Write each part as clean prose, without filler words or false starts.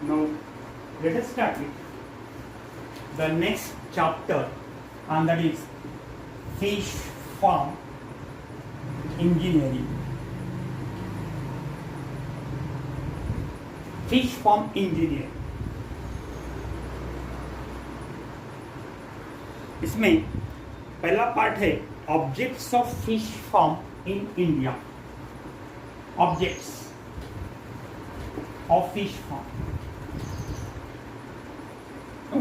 Now, let us start with the next chapter, and that is fish farm engineering. Fish farm engineering. इसमें पहला part है objects of fish farm in India. Objects of fish farm.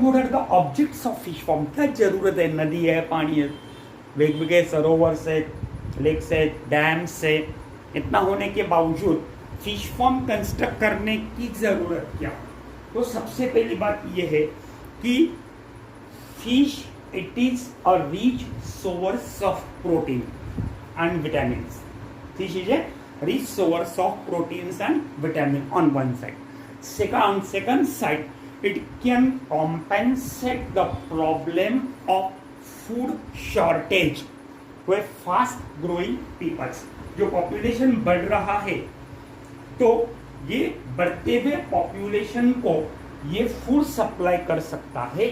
What are the objects of fish farm? क्या जरूरत है? नदी है, पाणी है, वेगवेगळे सरोवर्स आहेत, लेक्स आहेत, डॅम्स है. इतना होने के बावजूद फिश फार्म कंस्ट्रक्ट करने की जरूरत क्या? तो सबसे पहली बात यह है कि fish it is a rich source of protein and vitamins. Fish is a rich source of proteins and vitamin on one side. On second side, it can compensate the problem of food shortage to a fast growing peoples. जो population बढ़ रहा है, तो ये बढ़ते हुए population को ये food supply कर सकता है,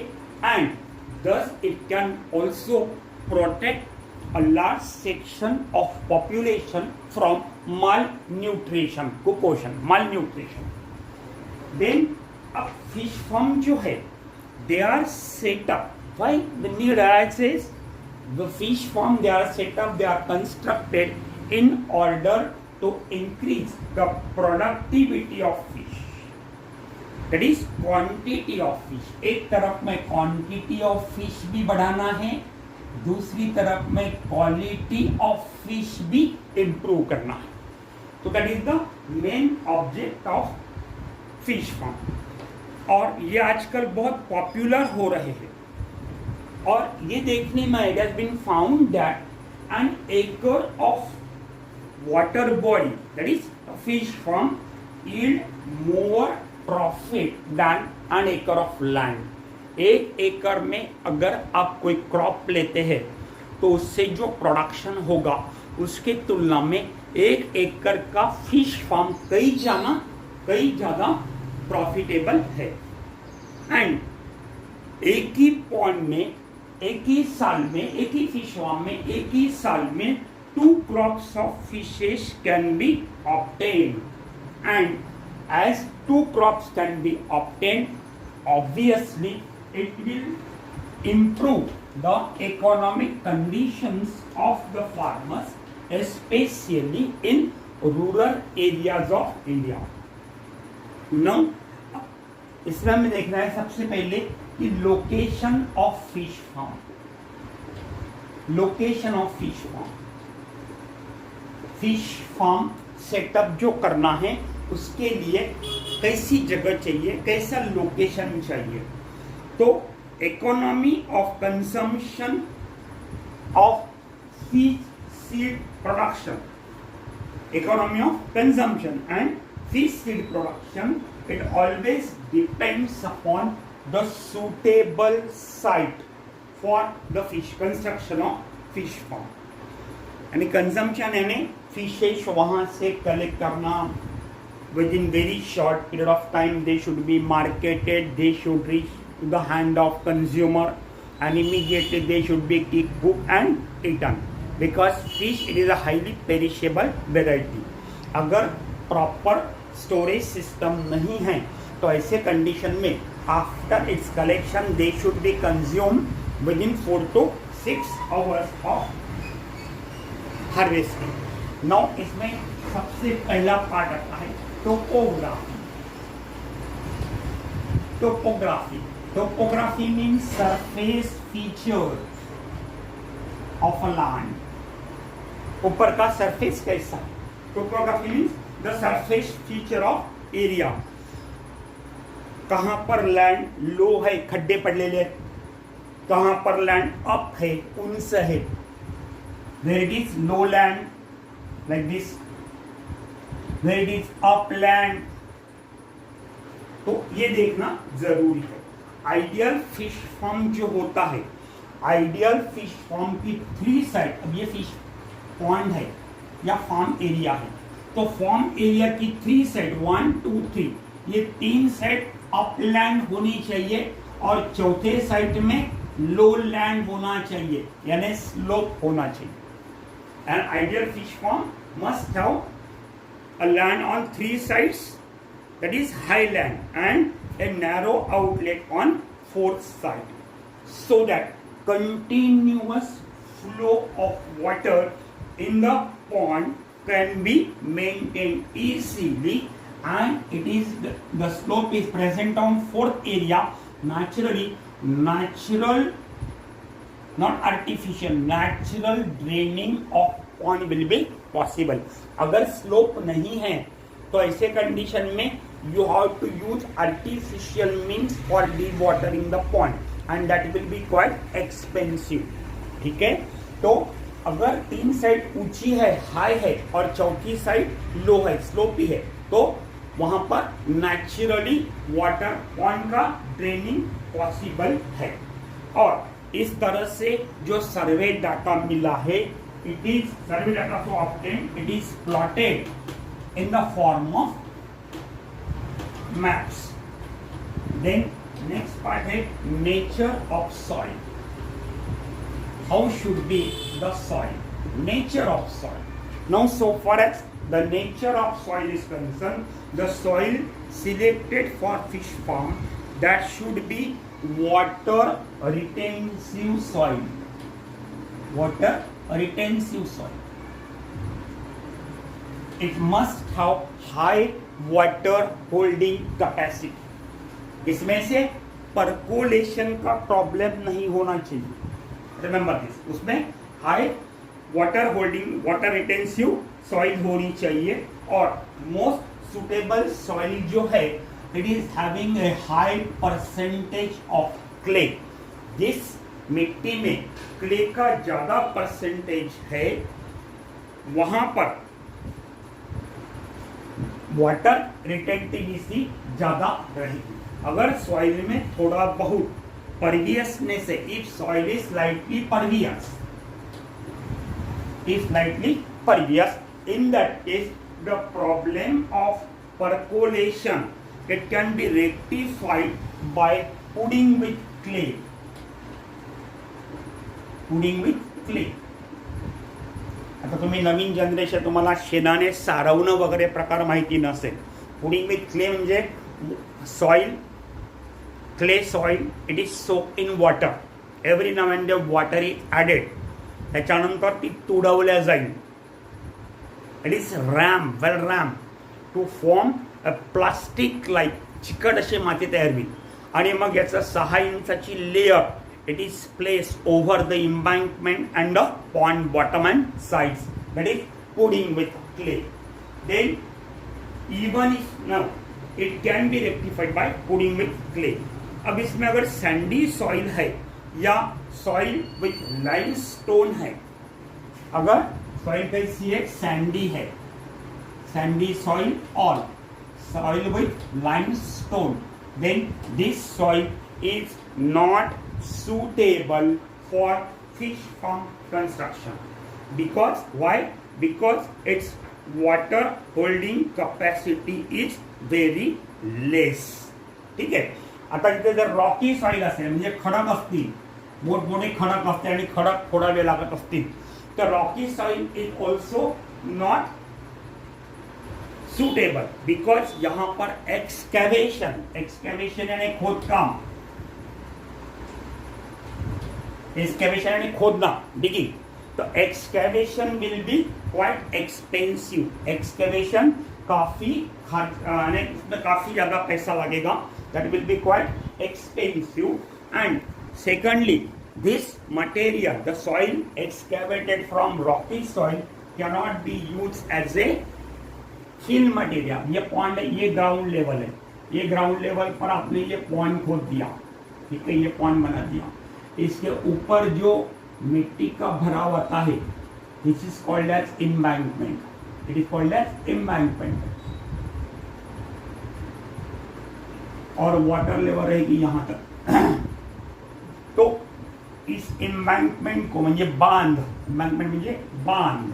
and thus it can also protect a large section of population from malnutrition, कुपोषण, malnutrition. Then a fish farm जो है, they are set up. Why the need arises? The fish farm, they are set up, they are constructed in order to increase the productivity of fish. That is quantity of fish. एक तरफ में quantity of fish भी बढ़ाना है, दूसरी तरफ में quality of fish भी इम्प्रूव करना है. तो that is the main object of fish farm. और ये आजकल बहुत पॉपुलर हो रहे हैं. और ये देखने में it has been found that an acre of water body, that is fish farm, yield more profit than an acre of land. एक एकड़ में अगर आप कोई क्रॉप लेते हैं तो उससे जो प्रोडक्शन होगा उसके तुलना में एक एकड़ का फिश फार्म कई ज़्यादा प्रॉफिटेबल है. एंड एक ही पॉन्ड में, एक ही साल में, एक ही फिश फार्म में एक ही साल में 2 crops of fishes can be obtained. And as 2 crops can be obtained, obviously it will improve the economic conditions of the farmers, especially in rural areas of India. Now, इसमें हमें देखना है सबसे पहले कि location of fish farm. Location of fish farm. Fish farm setup जो करना है उसके लिए कैसी जगह चाहिए, कैसा लोकेशन चाहिए. तो economy of consumption of fish seed production, economy of consumption and fish seed production, it always depends upon the suitable site for the fish construction of fish farm. यानी कंजम्पशन यानी फिशेस वहाँ से collect करना, within very short period of time they should be marketed, they should reach to the hand of consumer, and immediately they should be cooked and eaten, because fish it is a highly perishable variety. अगर proper storage system नहीं है तो ऐसे condition में after it's collection they should B consume with in 4 to 6 hours of harvesting. Now इसमें सबसे पहला part आता है topography. Topography. Topography means surface feature of a land. ऊपर का सरफेस कैसा है. Topography means the surface feature of area. कहाँ पर लैंड लो है, खड्डे पड़लेले आहेत, कहाँ पर लैंड अप है, उंच है. Where it is low land like this, where it is upland. तो ये देखना जरूरी है. आइडियल फिश फार्म जो होता है, आइडियल फिश फार्म की 3 साइड, अब ये फिश पॉन्ड है या फार्म एरिया है, तो फार्म एरिया की 3 साइड 1 2 3, ये 3 साइड अपलैंड होनी चाहिए और चौथे साइड में लो लैंड होना चाहिए, यानी स्लोप होना चाहिए. An ideal fish pond must have a land on 3 sides, that is high land, and a narrow outlet on 4th side, so that continuous flow of water in the pond can be maintained easily, and it is the slope is present on 4th area. Naturally, natural, not artificial, natural draining of pond will be possible. अगर slope नहीं है तो ऐसे condition में you have to use artificial means for dewatering the pond and that will be quite expensive. ठीक है, तो अगर 3 साइड ऊंची है, हाई है और चौथी साइड लो है, स्लोपी है, तो वहां पर नेचुरली वाटर पॉन्ड का ड्रेनिंग पॉसिबल है. और इस तरह से जो सर्वे डाटा मिला है, इट इज सर्वे डाटा को obtain, it is plotted in the form of maps. Then next part है nature of soil. How should be the soil, nature of soil. Now so for as the nature of soil is concerned, the soil selected for fish farm, that should be water retentive soil. Water retentive soil. It must have high water holding capacity. इसमें से percolation का problem नहीं होना चाहिए. Remember this. उसमें high water holding, water retentive soil होनी चाहिए. और मोस्ट सुटेबल सॉइल जो है, it is having a high percentage of clay. जिस मिट्टी में क्ले का ज्यादा परसेंटेज है, वहां पर वाटर रिटेंटिविटी ज्यादा रहेगी. अगर सॉइल में थोड़ा बहुत परवियसनेस है, if soil is slightly pervious, is slightly pervious, in that case the problem of percolation, it can be rectified by pudding with clay. Pudding with clay. आता तुम्ही नवीन जनरेशन, तुम्हाला शेणाने सारवणं वगैरे प्रकार माहिती नसेल. पुडिंग विथ क्ले म्हणजे soil, clay soil, it is soaked in water. Every now and then water is added. त्याच्यानंतर ती तुडवल्या जाईल. It is ram, well ram to form a plastic like चिकट अशी माती तयार होईल. आणि मग याचं 6 इंचाची layer, it is place over the embankment and the pond bottom and sides. That is puddling with clay. Then even if no it can be rectified by puddling with clay. अब इसमें अगर सैंडी सॉइल है या soil with limestone है, अगर soil कैसी है, sandy है, सैंडी सॉइल और soil with limestone, then this soil is not suitable for fish farm construction. Because why? Because its water holding capacity is very less. ठीक आहे. आता इथे जर रॉकी सॉइल असेल, म्हणजे खडक असतील, मोठमोठे खडक असते आणि खडक फोडावे लागत असतील, तर Rocky soil is also not suitable. Because यहाँ पर एक्सकैवेशन यानी खोदकाम, एक्सकैवेशन यानी खोदना, डिगिंग. तो excavation will be quite expensive. Excavation काफी इसमें काफी ज्यादा पैसा लगेगा. That will be quite expensive. And secondly, this material, the soil excavated from rocky soil, cannot be used as a fill material. ये पॉन्ड, ये ग्राउंड लेवल है, ये ग्राउंड लेवल पर आपने ये पॉन्ड खोद दिया, ठीक है, ये पॉन्ड बना दिया. इसके ऊपर जो मिट्टी का भराव आता है, this is called as embankment. It is called as embankment. और वाटर लेवल रहेगी यहाँ तक. तो इस एम्बैंकमेंट को म्हणजे बांध, एम्बैंकमेंट म्हणजे बांध,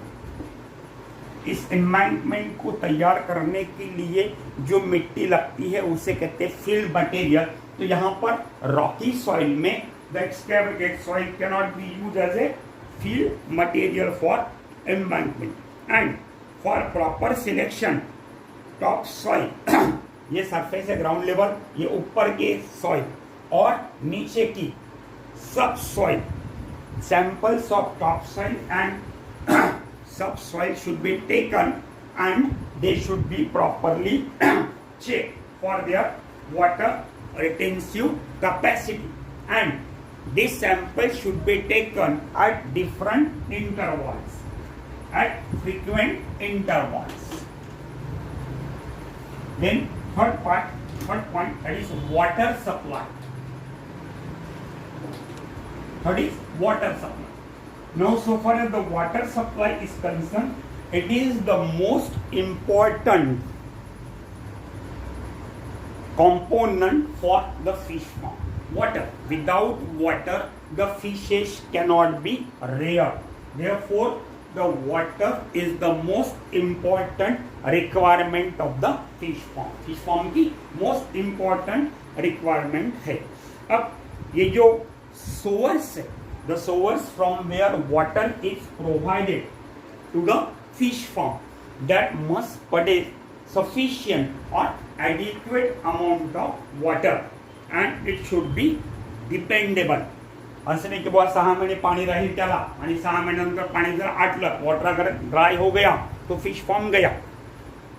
इस एम्बैंकमेंट को तैयार करने के लिए जो मिट्टी लगती है उसे कहते हैं फिल मटेरियल। तो यहाँ पर रॉकी सॉइल में the excavated soil cannot be use as a fill material for embankment and for proper selection top soil ये सरफेस है ग्राउंड लेवल, ये ऊपर के सॉइल और नीचे की सब soil samples of topsoil and subsoil should be taken and they should be properly checked for their water retentive capacity, and this sample should be taken at different intervals, at frequent intervals. Then third point, that is water supply. Third is water supply. Now, so far as the water supply is concerned, it is the most important component for the fish farm. Water. Without water, the fishes cannot be reared. Therefore, the water is the most important requirement of the fish farm. Fish farm की most important requirement है. अब ये जो source है, the source from where water is provided to the fish farm, that must produce sufficient or adequate amount of water and it should be dependable. असं नाही की बुवा 6 महिने पाणी राहील त्याला आणि 6 महिन्यानंतर पाणी जर आटलं, वॉटर अगर ड्राय हो गया तो फिश फॉर्म गया.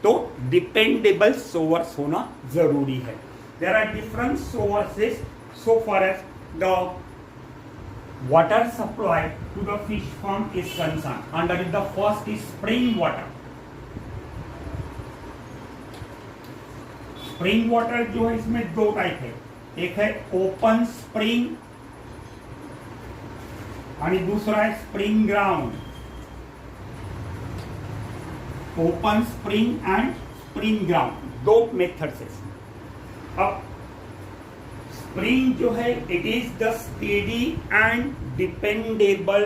तो डिपेंडेबल सोर्स होना जरूरी है. There are different sources so for as the water supply to the fish farm is concerned. And that is the first is spring water. Spring water जो है इसमें दो टाइप है, एक है ओपन स्प्रिंग और दूसरा है spring ground. Open spring and spring ground दो मेथड से. अब स्प्रिंग जो है it is the steady and dependable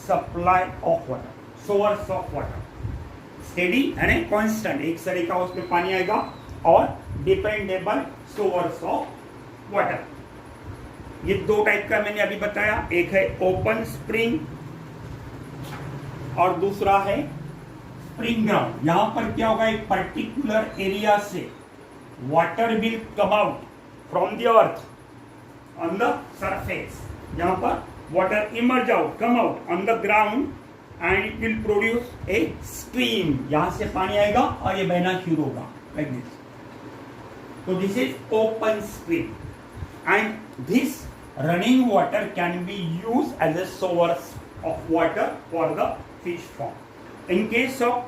supply of water, source of water. Steady यानी कांस्टेंट, एक तरीका उसमें पानी आएगा, और डिपेंडेबल सोर्स ऑफ वाटर. ये दो टाइप का मैंने अभी बताया, एक है ओपन स्प्रिंग और दूसरा है स्प्रिंग ग्राउंड. यहां पर क्या होगा, एक पर्टिकुलर एरिया से water will come out from the earth on the surface. यहाँ पर water emerge out, come out on the ground and it will produce a stream. यहाँ से पानी आएगा और ये बहना शुरू होगा like this. So this is open stream and this running water can be used as a source of water for the fish farm. In case of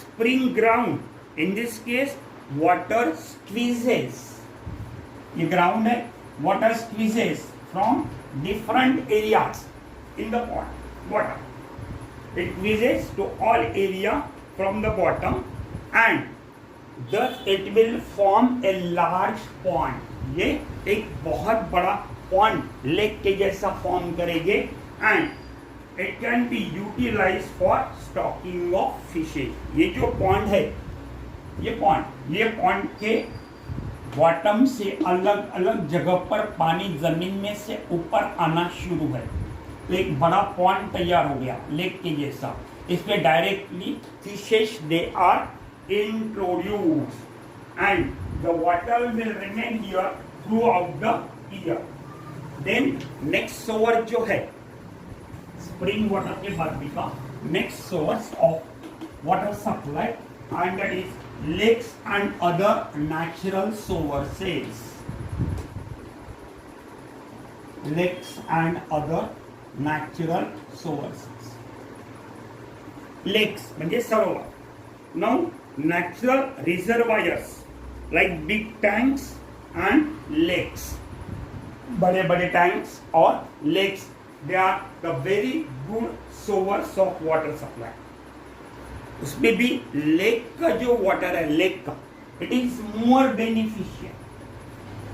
spring ground, in this case water squeezes. ये ground है, water squeezes from different areas in the pond water. It squeezes to all area from the bottom and thus it will form a large pond. ये एक बहुत बड़ा pond lake के जैसा form करेंगे and it can be utilized for stocking of fishes. ये जो pond है, ये pond के बॉटम से अलग अलग जगह पर पानी जमीन में से ऊपर आना शुरू है, तो एक बड़ा पॉन्ड तैयार हो गया लेक के जैसा. इसमें directly fishes they are introduced and the water will remain here throughout the year. Then next source जो है स्प्रिंग वाटर के बाद भी का next source of water supply and that is lakes and other natural sources. Lakes and other natural sources. Lakes म्हणजे सरोवर. Now natural reservoirs like big tanks and lakes. बड़े बड़े tanks और lakes, they are the very good source of water supply. उसमें भी lake का जो water है, lake का, it is more beneficial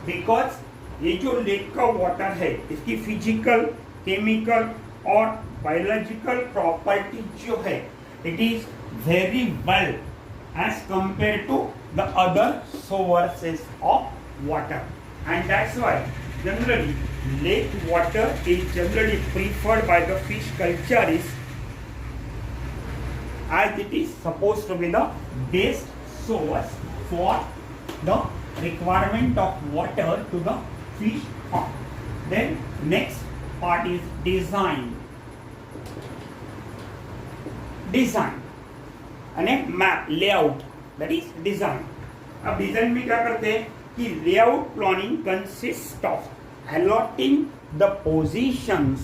because ये जो लेक का वाटर है इसकी फिजिकल, केमिकल और बायोलॉजिकल प्रॉपर्टी जो है it is very well as compared to the other sources of water, and that's why generally lake water is generally preferred by the fish culturists, as it is supposed to be the best source for the requirement of water to the fish farm. Then next part is design. અને map layout, that is design. अब design में क्या करते हैं कि layout planning consist of allotting the positions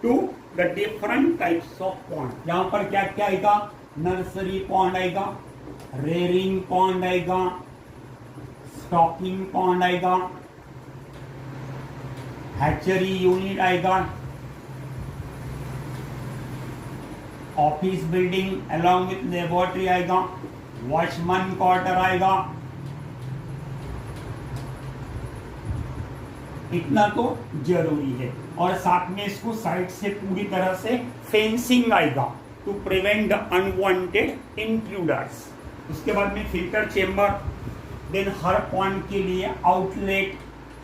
to the different types of pond. यहाँ पर क्या क्या आएगा? नर्सरी पॉन्ड आएगा, रेयरिंग पॉन्ड आएगा, स्टॉकिंग पॉन्ड आएगा, हैचरी यूनिट आएगा, office building along with laboratory आएगा, वॉचमैन क्वार्टर आएगा. इतना तो जरूरी है, और साथ में इसको साइड से पूरी तरह से फेंसिंग आएगा to prevent the unwanted intruders. उसके बाद में फिल्टर चेम्बर, देन हर पॉन्ड के लिए आउटलेट,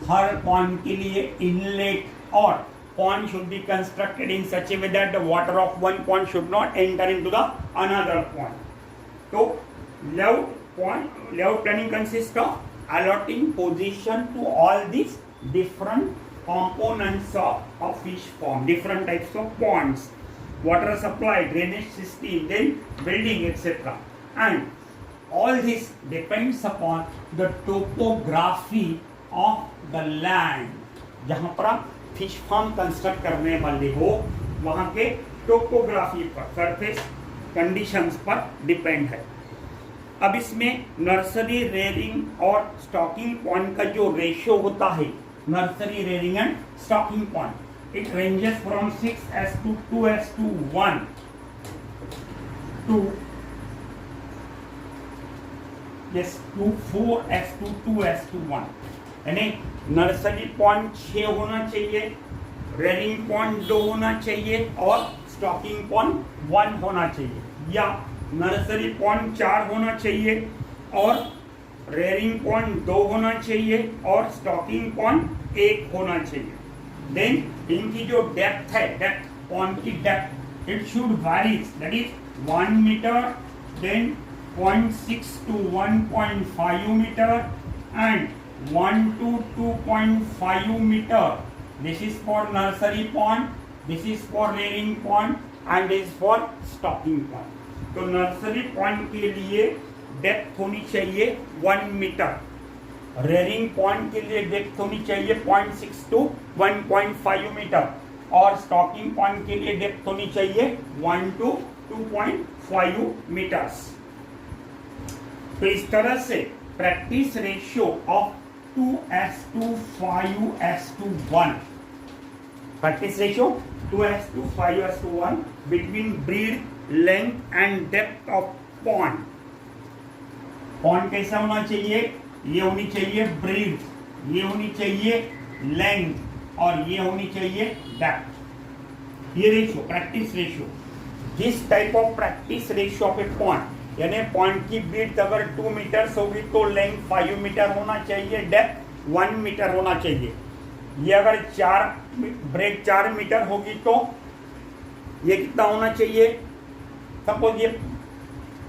हर पॉन्ड के लिए इनलेट, और pond should be constructed in such a way that the water of one pond should not enter into the another pond. So layout planning consists of allotting position to all these different components of fish farm, different types of ponds, water supply, drainage system, then building, etc. And all this depends upon the topography of the land. जहाँ पर आप fish farm construct करने वाले हो वहाँ के topography पर, surface conditions पर डिपेंड है. अब इसमें नर्सरी रेयरिंग और स्टॉकिंग पॉन्ड का जो रेशियो होता है, nursery rearing and stocking pond, it ranges from 6:2:1 to 4:2:1. यानी नर्सरी पॉन्ड 6 होना चाहिए, रेयरिंग पॉन्ड 2 होना चाहिए, और स्टॉकिंग पॉन्ड 1 होना चाहिए, या नर्सरी पॉन्ड 4 होना चाहिए और रेयरिंग पॉन्ड 2 होना चाहिए और स्टॉकिंग पॉन्ड 1 होना चाहिए. देन इनकी जो डेप्थ है, डेप्थ पॉन्ड की depth, it should varies, that is 1 metre, देन 0.6 to 1.5 metre and 1 to 2.5 meter. This is for nursery pond, this is for rearing pond, and this is for stocking pond. तो nursery pond के लिए depth होनी चाहिए 1 metre, rearing pond के लिए depth होनी चाहिए 0.6 to 1.5 मीटर, और स्टॉकिंग पॉन्ड के लिए डेप्थ होनी चाहिए 1 to 2.5 मीटर्स. तो इस तरह से practice ratio of 2:5:1, practice ratio 2:5:1 between breed, length and depth of pond. pond कैसा होना चाहिए? ये होनी चाहिए breed, ये होनी चाहिए length, और ये होनी चाहिए depth. ये ratio, practice ratio. This type of practice ratio of A pond, यानी पॉइंट की ब्रीथ अगर 2 मीटर्स होगी तो लेंथ 5 मीटर होना चाहिए, डेप्थ 1 मीटर होना चाहिए. ये अगर 4 मीटर होगी तो ये कितना होना चाहिए? सपोज ये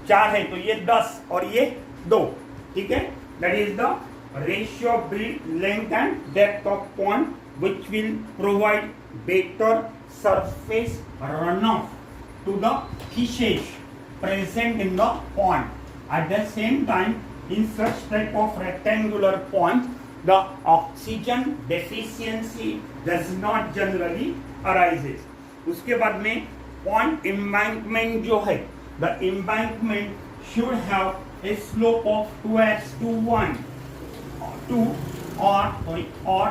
4 है तो ये 10 और ये 2. ठीक है, that is the ratio of breadth, length and depth of pond which will provide better surface run off to the fishes present in the pond. At the same time, in such type of rectangular ponds, the oxygen deficiency does not generally arises. उसके बाद में pond embankment जो है, the embankment should have a slope of 2:1 or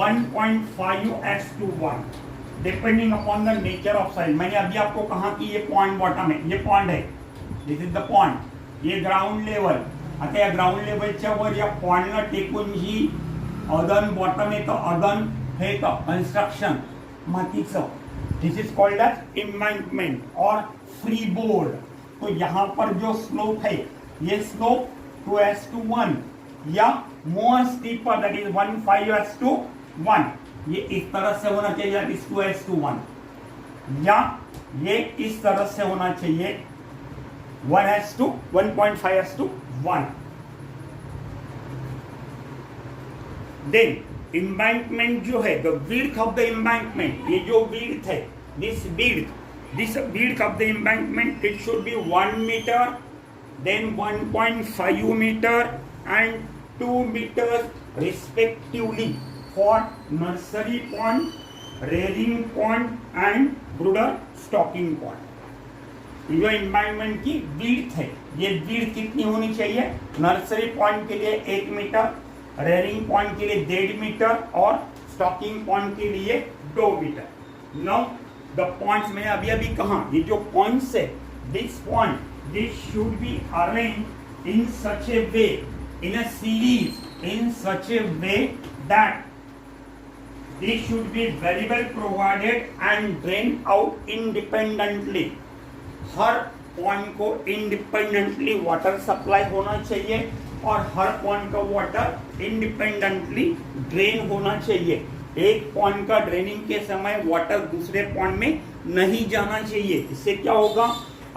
1.5:1. Depending upon the nature of size. मैंने अभी आपको कहा कि ये पॉइंट बॉटम है, ये पॉइंट है, दिस इज द पॉइंट, ये ग्राउंड लेवल. आता या ग्राउंड लेवलच्या वर या पॉइंटला टेकून जी अदन बॉटम येतं, अदन हे येतं कन्स्ट्रक्शन मातीचं, this is called as embankment और फ्री बोर्ड। तो यहाँ पर जो स्लोप है ये स्लोप 2:1 या मोर स्टीपर दैट इज 15:1, ये इस तरह से होना चाहिए दैट इज 2:1, या ये इस तरह से होना चाहिए 1:1.5:1। देन एम्बैंकमेंट जो है the width of the embankment, ये जो विड्थ है this width of the embankment it should be 1 metre, then 1.5 metre and 2 metre respectively for nursery pond, rearing pond and brooder stocking pond. जो embankment की width है, ये width कितनी होनी चाहिए? नर्सरी पॉइंट के लिए 1 मीटर, रेयरिंग पॉइंट के लिए 1.5 मीटर और स्टॉकिंग पॉइंट के लिए 2 मीटर। नाउ द पॉइंट्स मैंने अभी अभी कहा, ये जो पॉइंट्स है this point this should be arrange in such a way, in a series in such a way that they should be very well provided and drained out independently। Her point को independently water supply होना चाहिए और हर point का water independently drain होना चाहिए। एक point का draining के समय वाटर दूसरे पॉइंट में नहीं जाना चाहिए। इससे क्या होगा,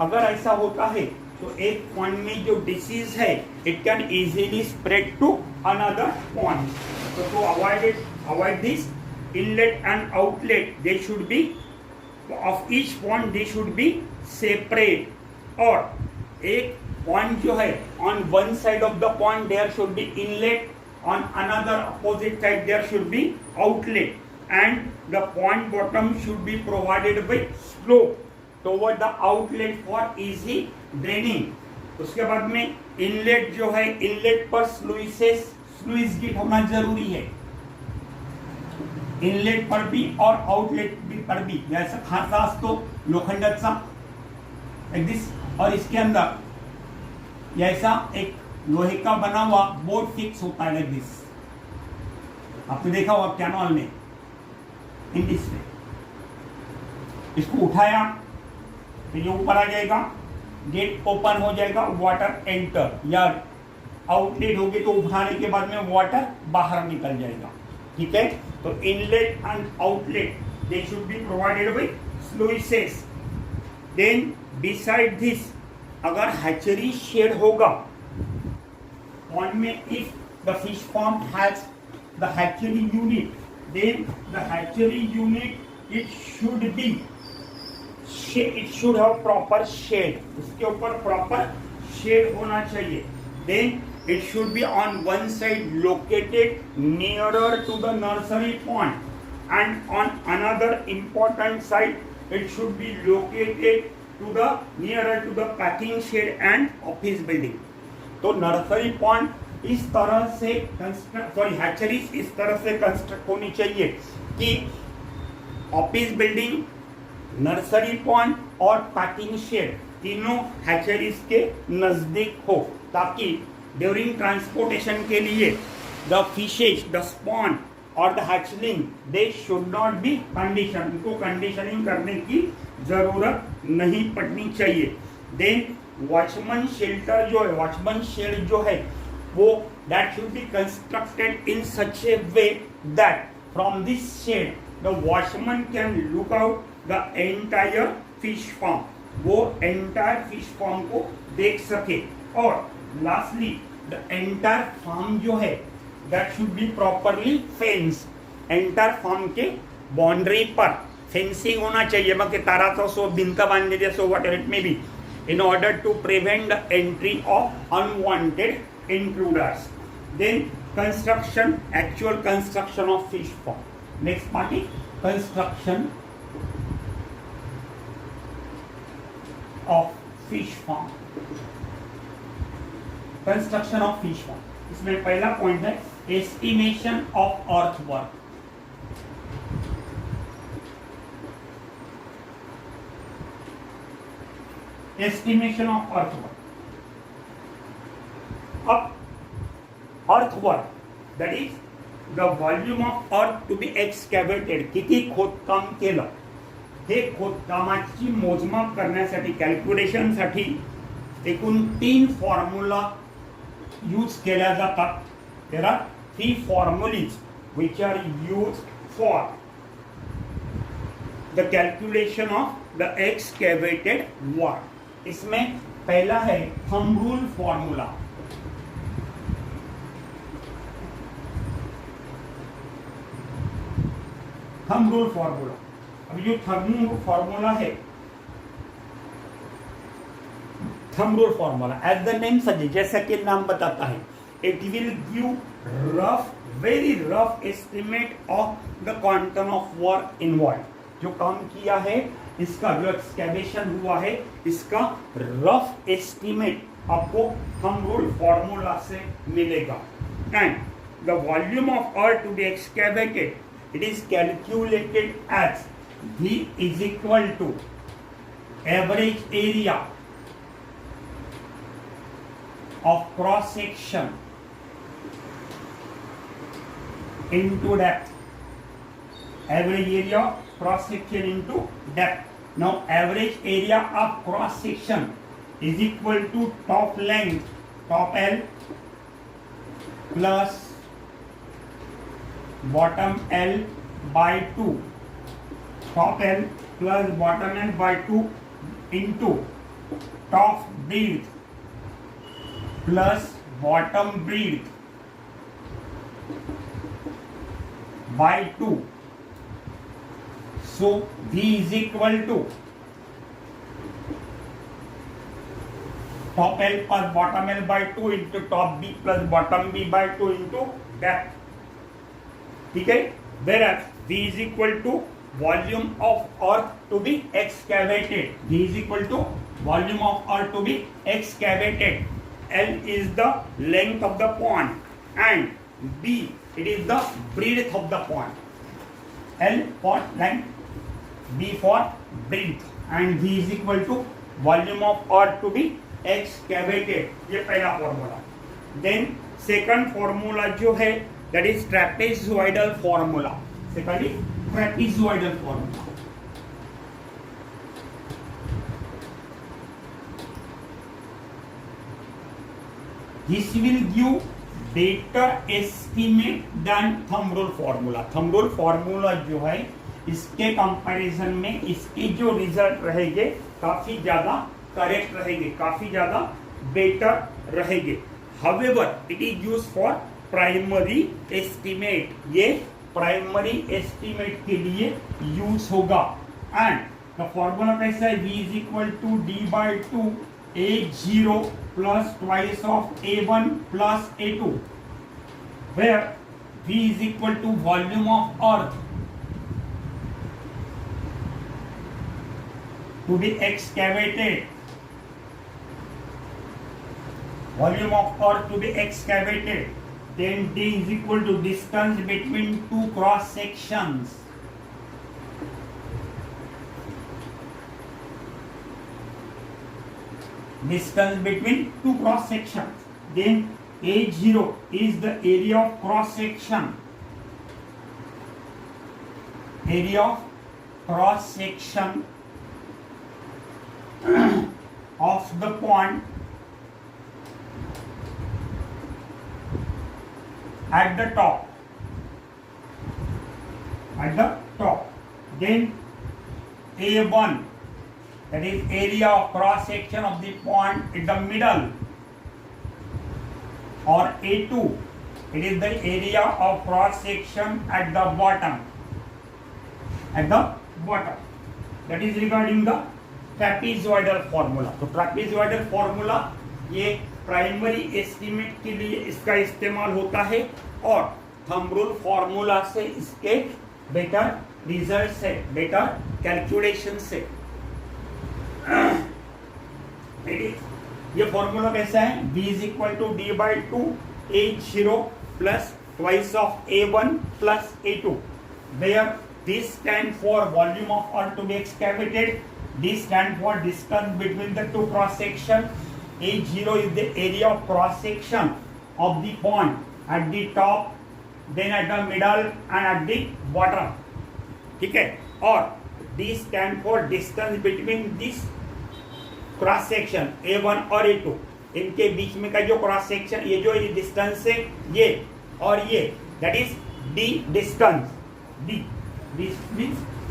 अगर ऐसा होता है तो एक पॉइंट में जो डिसीज है it can easily spread to another point. तो to avoid this, inlet and outlet they should be of each point they should be separate, और एक point जो है on one side of the point there should be inlet, on another opposite side there should be outlet, and the point bottom should be provided with slope toward the outlet for easy draining। उसके बाद में inlet जो है, inlet पर sluice gate होना जरूरी है, inlet पर भी और आउटलेट पर भी। जैसा खासा असतो लोखंडाचा लाइक दिस, और इसके अंदर ऐसा एक लोहे का बना हुआ बोर्ड फिक्स होता है लाइक दिस, आपने देखा होगा कैनॉल में इन दिस वे। इसको उठाया तो ये ऊपर आ जाएगा, गेट ओपन हो जाएगा, वाटर एंटर, या आउटलेट होगी तो उठाने के बाद में वाटर बाहर निकल जाएगा। ठीक है, तो inlet and outlet they should be provided with sluices. Then beside this, अगर हैचरी शेड होगा पॉन्ड में, if the fish farm has the hatchery unit, then the hatchery unit it should have proper shed, उसके ऊपर proper shed होना चाहिए। Then it should be on one side located nearer to the nursery pond, and on another important side it should be located to the nearer to the packing shed and office building। तो nursery point इस तरह से hatcheries इस तरह से construct होनी चाहिए कि ऑफिस बिल्डिंग, नर्सरी पॉइंट और पैकिंग शेड तीनों हैचरीज के नजदीक हो, ताकि ड्यूरिंग ट्रांसपोर्टेशन के लिए द फिशेज, द स्पॉन और the hatchling they should not be condition, उनको कंडीशनिंग करने की जरूरत नहीं पड़नी चाहिए। देन वॉचमैन शेल्टर जो है, वॉचमैन शेड जो है वो that should be constructed in such a way that from this shed the watchman can look out the entire fish farm, वो एंटायर फिश फार्म को देख सके। और लास्टली द एंटायर फार्म जो है that should be properly fence, entire farm के boundary पर fencing होना चाहिए, बाकी तारा तो सो भिंत बांधले दे so what it may be, in order to prevent the entry of unwanted intruders। Then construction, actual construction of fish farm। Next part is construction of fish farm। Construction of fish farm, इसमें पहला point है estimation of earthwork. Estimation of earthwork, अब earthwork that is the volume of earth to be excavated, किती खोदकाम केलं हे खोदकामाची मोजमाप करण्यासाठी कॅल्क्युलेशनसाठी एकूण 3 फॉर्म्युला यूज केल्या जातात. There are 3 formulas which are used for the calculation of the excavated wall. इसमें पहला है thumb rule formula. Thumb rule formula, अब जो थंब रूल फॉर्मूला है, thumb rule formula as the name suggest, जैसा कि नाम बताता है, it will give rough, very rough estimate of the quantum of work involve. जो काम किया है इसका, जो एक्सकैवेशन हुआ है इसका रफ एस्टिमेट आपको थंब रूल फॉर्मूला से मिलेगा. And the volume of earth to be excavated, it is calculated as V is equal to average area of cross section into depth. Average area of cross section into depth. Now average area of cross section is equal to top length, top L, plus bottom L by 2, top L plus bottom L by 2 into top breadth plus bottom breadth by 2. So V is equal to top L plus bottom L by 2 into top B plus bottom B by 2 into depth. ठीक है. Whereas V is equal to volume of earth to be excavated. V is equal to volume of earth to be excavated. L is the length of the pond and B, it is the breadth of the pond. L for length, B for breadth, and V is equal to volume of earth to be excavated. ये पहला formula. Then second formula जो है, that is trapezoidal formula. Secondly, trapezoidal formula. This will give better estimate than thumb rule formula. Thumb rule formula जो है इसके comparison में इसके जो रिजल्ट रहेंगे काफी ज्यादा करेक्ट रहेंगे, काफी ज्यादा बेटर रहेंगे. However, it is used for primary estimate. ये प्राइमरी एस्टिमेट के लिए यूज होगा. एंड द फॉर्मूला कैसा है, V is equal to D by 2 A0 plus twice of A1 plus A2, where V is equal to volume of earth to be excavated, volume of earth to be excavated. Then D is equal to distance between two cross sections. Distance between two cross sections. Then A0 is the area of cross section. Area of cross section of the pond at the top. Then A1, that is area of cross section of the pond in the middle, or A2, it is the area of cross section at the bottom. That is regarding the trapezoidal formula. तो trapezoidal formula ये primary estimate के लिए इसका इस्तेमाल होता है, और thumb rule formula से इसके बेटर रिजल्ट से, बेटर कैलकुलेशन से. ये फॉर्मूला कैसा है, V is equal to D by 2 A0 plus twice of A1 plus A2, where this stand for volume of earth to be excavated, this stand for distance between the two cross section. A0 is the area of cross section of the pond at the top, then at the middle and at the bottom. ठीक है. और D stand for distance between this cross section A1 और A2, इनके बीच में का जो cross section, ये जो डिस्टेंस है ये और ये, that is D distance, D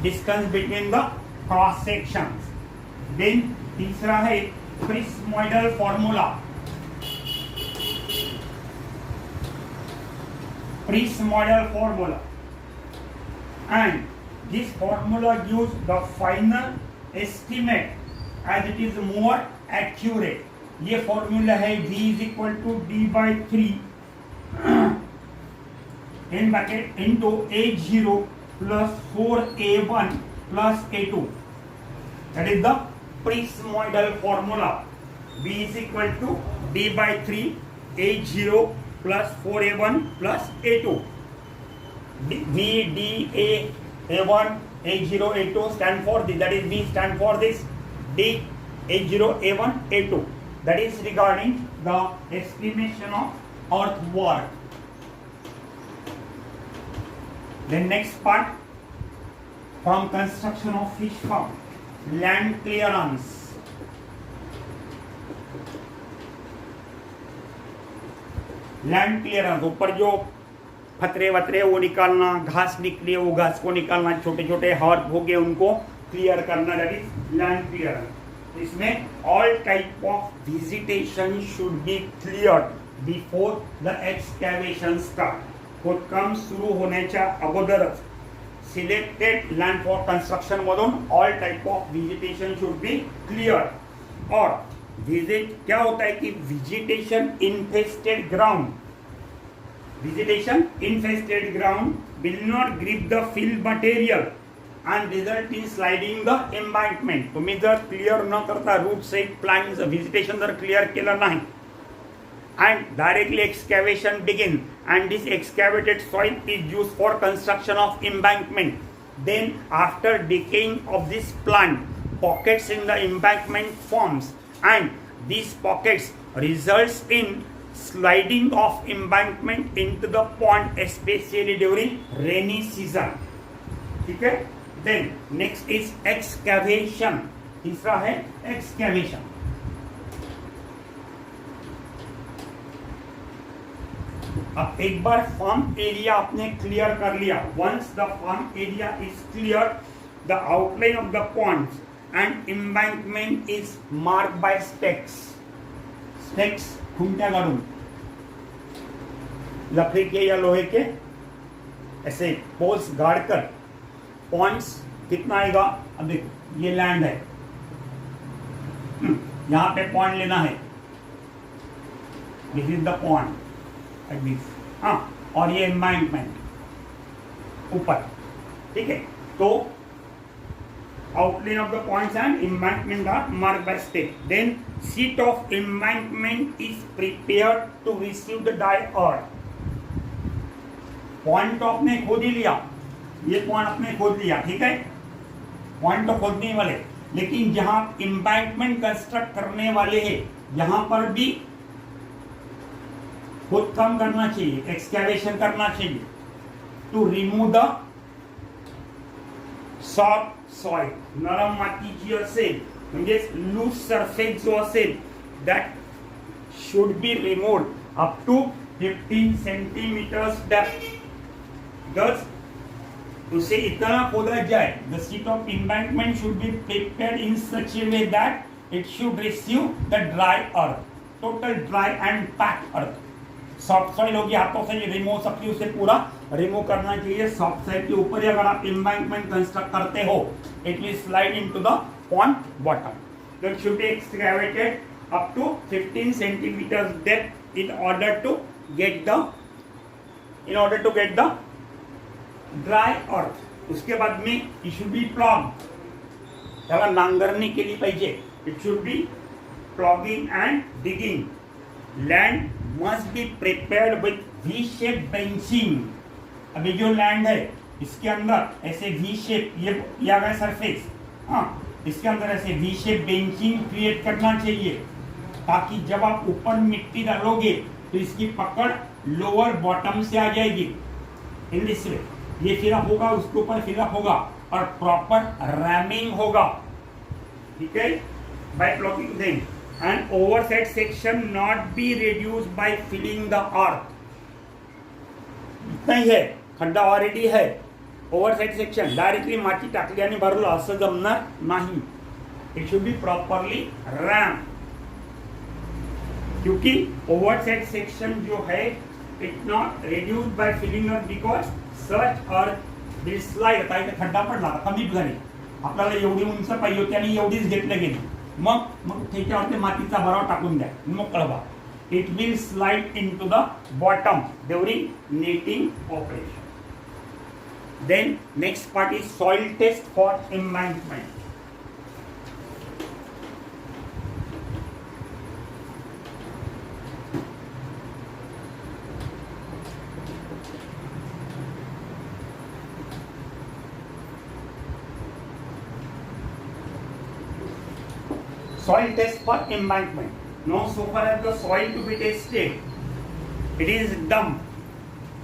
distance between the cross sections. Then तीसरा है prismoidal formula, Prismodel formula, and this formula gives the final estimate as it is more accurate. ये फॉर्मूला है V is equal to D/3 in bracket into A0 plus 4A1 plus A2. That is the Prismodel formula. V is equal to D/3 A0 plus 4A1 plus A2. V, D, A1, A0, A2 stand for this. That is V stand for this. D, A0, A1, A2. That is regarding the estimation of earthwork. Then next part, from construction of fish farm, land clearance. Land clearance, ऊपर जो फतरे वतरे वो निकालना, घास निकली वो घास को निकालना, छोटे छोटे हर्ब हो गए उनको क्लियर करना, दैट इज लैंड क्लियरेंस। इसमें all type of vegetation should be cleared before the excavation start. खोदकाम सुरू होण्याच्या अगोदरच सिलेक्टेड लैंड फॉर कंस्ट्रक्शन मधून all type of vegetation should be clear. और विजिट क्या होता है कि vegetation infested ground, vegetation infested ground will not grip the fill material and result in sliding the embankment. तुम्ही जर क्लियर न करता रूट से प्लांट व्हिजिटेशन जर क्लियर केलं नाही and directly excavation begin and this excavated soil is used for construction of embankment, then after decaying of this plant pockets in the embankment forms and these pockets results in sliding of embankment into the pond especially during rainy season. ठीक है। Then next is excavation, तीसरा है excavation। अब एक बार farm area आपने clear कर लिया, once the farm area is clear, the outline of the ponds and embankment is marked by stakes. Stakes खूंटा गाड़ूं, लकड़ी के या लोहे के ऐसे पोल्स गाड़ कर पॉइंट्स कितना आएगा। अब देखो ये लैंड है, यहां पे पॉइंट लेना है, this is the point like this, हाँ, और ये एम्बैंकमेंट ऊपर, ठीक है। तो outline of the points and embankment are marked by stake. Then sheet of embankment is prepared to receive the dry earth. Point तो आपने खोद ही लिया, ये पॉइंट आपने खोद लिया, ठीक है, पॉइंट तो खोदने वाले, लेकिन जहां एम्बैंकमेंट कंस्ट्रक्ट करने वाले हैं यहां पर भी खोदकाम करना चाहिए, एक्सकैवेशन करना चाहिए to remove the soft soil, नरम माती जी असेल म्हणजे लूज सरफेस जो असेल that should be removed up to 15 centimetres depth. Thus, उसे इतना खोदा जाए, the sheet of embankment should be prepared in such a way that it should receive the dry earth, total dry and packed earth. Soft soil होगी, हाथों से remove सकती, उसे पूरा रिमूव करना चाहिए। सॉफ्ट सॉइल के ऊपर ही अगर आप एम्बैंकमेंट कंस्ट्रक्ट करते हो, it will slide into the pond bottom. That should be excavated up to 15 centimeters depth in order to get the dry earth. उसके बाद में इट शुड बी प्लॉग, त्याला नांगरणी केली पाहिजे, it should B plogging and digging. Land must be prepared with V shape benching. अभी जो land है इसके अंदर ऐसे वी शेप, ये आ गया सरफेस, हाँ, इसके अंदर ऐसे वी शेप बेंचिंग क्रिएट करना चाहिए ताकि जब आप ऊपर मिट्टी डालोगे तो इसकी पकड़ लोअर बॉटम से आ जाएगी। इन दिस वे ये फिलअप होगा, उसके ऊपर फिलअप होगा, और प्रॉपर रैमिंग होगा, ठीक है, by blocking them and overset section not be reduce by filling the earth. इतना ही है, खड्डा ऑलरेडी है, ओव्हरसाइड सेक्शन डायरेक्टली माती टाकली आणि भरलं असं जमणार नाही. It should be properly ram, क्योंकि ओवरसाइड सेक्शन जो है it not reduced by filling up because such earth will slide. आता इथे खड्डा पडला, कमी झाली, आपल्याला एवढी उंच पाहिजे होती आणि एवढीच घेतलं गेली, मग त्याच्यावरती मातीचा भराव टाकून द्या, मग कळवा. It will slide into the bottom during netting operation. Then next part is soil test for embankment. Soil test for embankment. Now, so far as the soil to be tested, it is dump.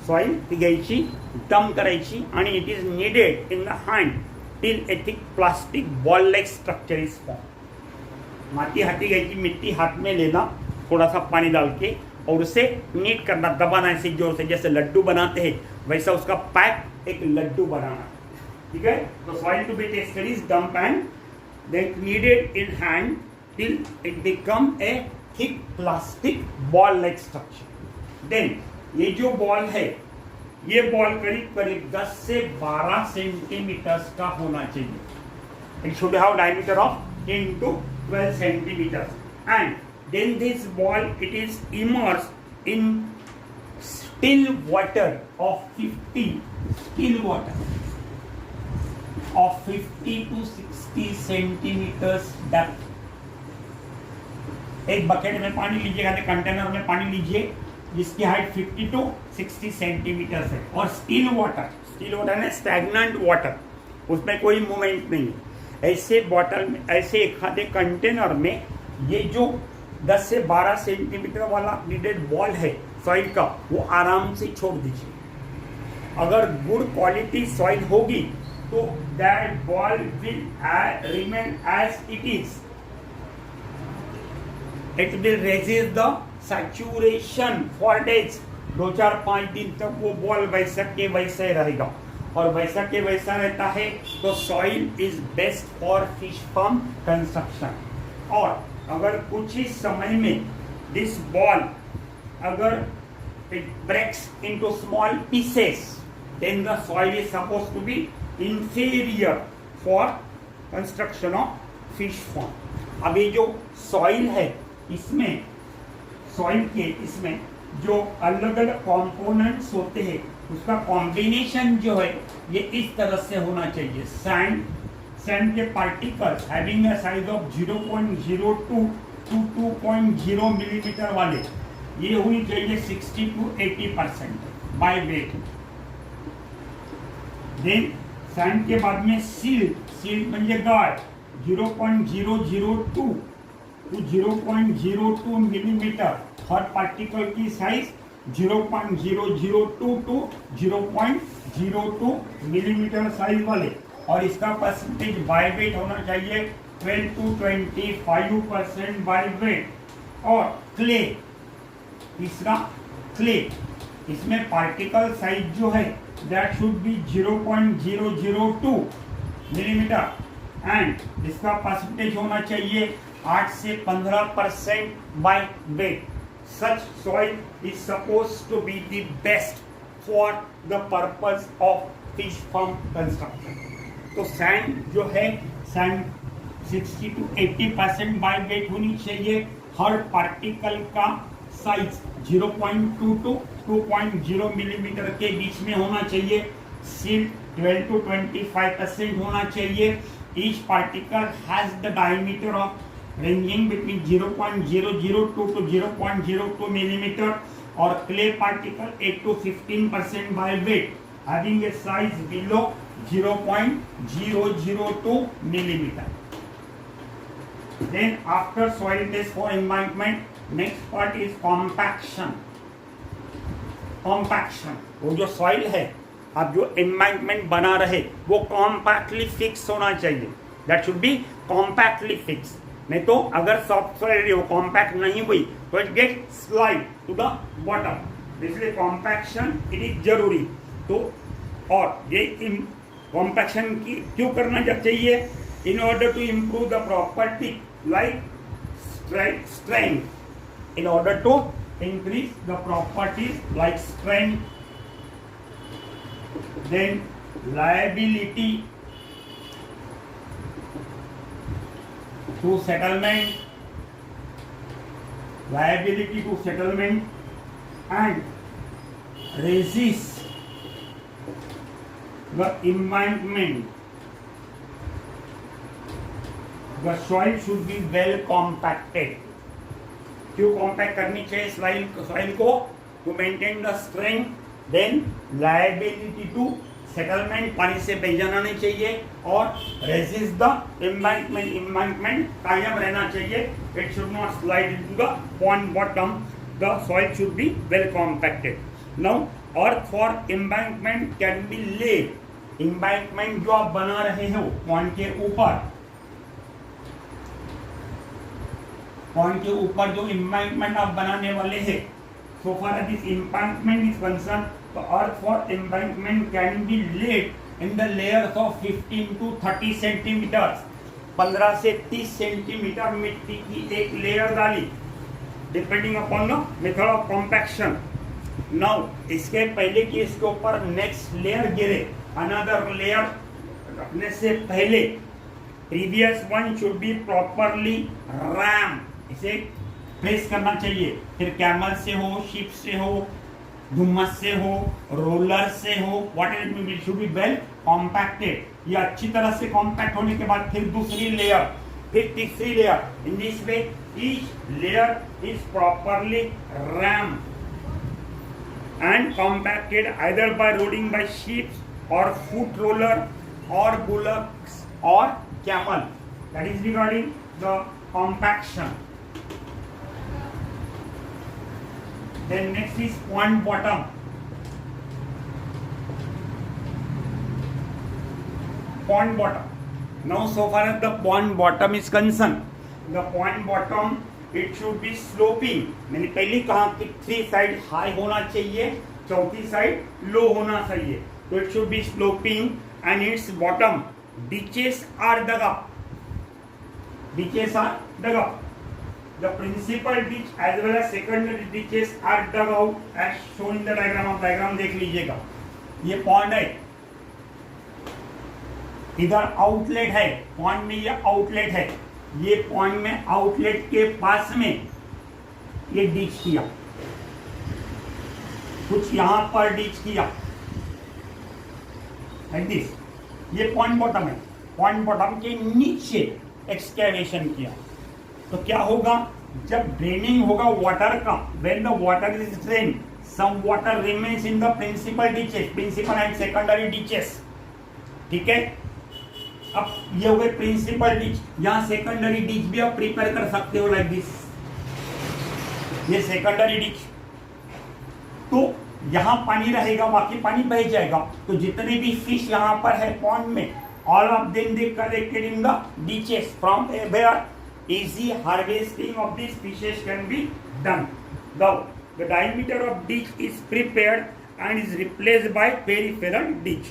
Soil ती घ्यायची, dump करायची आणि it is kneaded in the hand till a thick plastic ball-like structure is formed. माटी हाथी घ्यायची, मिट्टी हाथ में लेना, थोड़ा सा पानी डाल के और उसे नीट करना, दबाना ऐसे जोर से, जैसे लड्डू बनाते हैं वैसा उसका पैक एक लड्डू बनाना, ठीक है. तो soil to be tested is dump and then kneaded in hand till it become a thick plastic ball like structure. Then ये जो बॉल है, ये बॉल करीब करीब 10 से 12 सेंटीमीटर्स का होना चाहिए. It should have diameter of 10 to 12 centimeters. And then this ball, it is immersed in still water of 50 to 60 centimeters depth. एक बकेट में पानी लीजिएगा, कंटेनर में पानी लीजिए जिसकी हाइट 50 टू 60 सेंटीमीटर है, और स्टील वाटर है स्टैग्नेंट वाटर, उसमें कोई मूवमेंट नहीं है. ऐसे बॉटल में, ऐसे एक आधे कंटेनर में ये जो 10 से 12 सेंटीमीटर वाला नीडेड बॉल है सॉइल का, वो आराम से छोड़ दीजिए. अगर गुड क्वालिटी सॉइल होगी तो that ball will remain as it is. It will resist the saturation for days. 2-4-5 दिन तक वो बॉल वैसा के वैसा ही रहेगा, और वैसा के वैसा रहता है तो soil is best for fish farm construction. और अगर कुछ ही समय में दिस बॉल अगर it breaks into small pieces, then the soil is supposed to be inferior for construction of fish farm. अब ये जो सॉइल है, इसमें सॉइल के इसमें जो अलग अलग कंपोनेंट्स होते हैं उसका कॉम्बिनेशन जो है ये इस तरह से होना चाहिए. सैंड के particles having a size of 0.02 to 2.0 millimetre वाले, ये होनी चाहिए 60 to 80% by weight. Then sand के बाद में सील म्हणजे गाळ 0.002 to 0.02 मिलीमीटर. हर पार्टिकल की साइज 0.002 टू 0.02 मिलीमीटर साइज वाले, और इसका परसेंटेज बाय वेट होना चाहिए 12 to 25% बाय वेट. और क्ले, तीसरा क्ले, इसमें पार्टिकल साइज जो है that should B 0.002 millimetre and इसका परसेंटेज होना चाहिए 8 से 15% by weight. Such soil is supposed to be the best for the purpose of fish farm construction. तो सैंड जो है, सैंड 60 to 80% बाय वेट होनी चाहिए. हर पार्टिकल का साइज 0.2 to 2.0 मिलीमीटर के बीच में होना चाहिए. सील 12 to 25% होना चाहिए. Each particle has the diameter of ranging between 0.002 to 0.02 millimeter, or clay particle 8 to 15% by weight, having a size below 0.002 millimeter. Then after soil test for embankment, next part is compaction. वो जो soil है आप जो embankment बना रहे वो compactly fix होना चाहिए, that should B compactly fix. नहीं तो अगर सॉफ्ट सॉइल वो कॉम्पैक्ट नहीं हुई तो it get slide to the bottom, इसलिए कॉम्पैक्शन इट इज जरूरी। तो और ये कॉम्पैक्शन की क्यों करना चाहिए? In order to improve the property like strength, in order to increase the properties like strength, then liability to settlement, and resist the embankment. The soil should be well compacted. क्यों compact करनी चाहिए soil को? To maintain the strength, then liability to settlement, पानी से बह जाना नहीं चाहिए, और रेजिस्ट द एम्बैंकमेंट कायम रहना चाहिए, it should not slide into the pond bottom, the soil should be well compacted. Now earth for embankment can be laid, embankment जो आप बना रहे हो पॉन्ड के ऊपर, पॉइंट के ऊपर जो एम्बैंकमेंट आप बनाने वाले हैं, so far as this embankment is concern, तो earth for embankment can be laid in the layers of 15 to 30 centimetres, 15 से 30 सेंटीमीटर मिट्टी की एक लेयर डाली, depending upon the method of compaction. Now इसके पहले कि इसके ऊपर नेक्स्ट लेयर गिरे, अनदर लेयर रखने से पहले previous one should be properly ram, इसे प्रेस करना चाहिए। फिर कैमल से हो, शिप से हो, धुम्मस से हो, रोलर से हो, what it should be well compacted. ये अच्छी तरह से कॉम्पैक्ट होने के बाद फिर दूसरी लेयर, फिर तीसरी layer, in this way each layer is properly ram and compacted either by rolling by sheeps और फुट रोलर और बुलक्स और camel. That is regarding the compaction. Then next is pond bottom. Pond bottom. Now so far as the pond bottom is concerned, the pond bottom it should be sloping. मैंने पहले कहा कि 3 side high होना चाहिए, चौथी side लो होना चाहिए. So it should be sloping and its bottom ditches are dug up. Ditches are dug up. The principal ditch as well as secondary ditches are dug out as shown in the diagram. आप diagram देख लीजिएगा. ये pond है, इधर outlet है, pond में ये outlet है, ये पॉन्ड में आउटलेट के पास में ये डिच किया, कुछ यहां पर डिच किया लाइक दिस. ये पॉन्ड बॉटम है, पॉन्ड बॉटम के नीचे एक्सकैवेशन किया. तो क्या होगा जब ड्रेनिंग होगा वाटर का, when the water is drain some water remains in the principal ditches, principal and secondary ditches. ठीक है, अब ये हो गए प्रिंसिपल डिच. यहाँ सेकेंडरी डिच भी आप प्रिपेयर कर सकते हो लाइक दिस. ये सेकेंडरी डिच, तो यहाँ पानी रहेगा, बाकी पानी बह जाएगा. तो जितने भी फिश यहाँ पर है पॉन्ड में, all of them they collected in the ditches from where easy harvesting of these fishes can be done. Now the diameter of ditch is prepared and is replaced by peripheral ditch.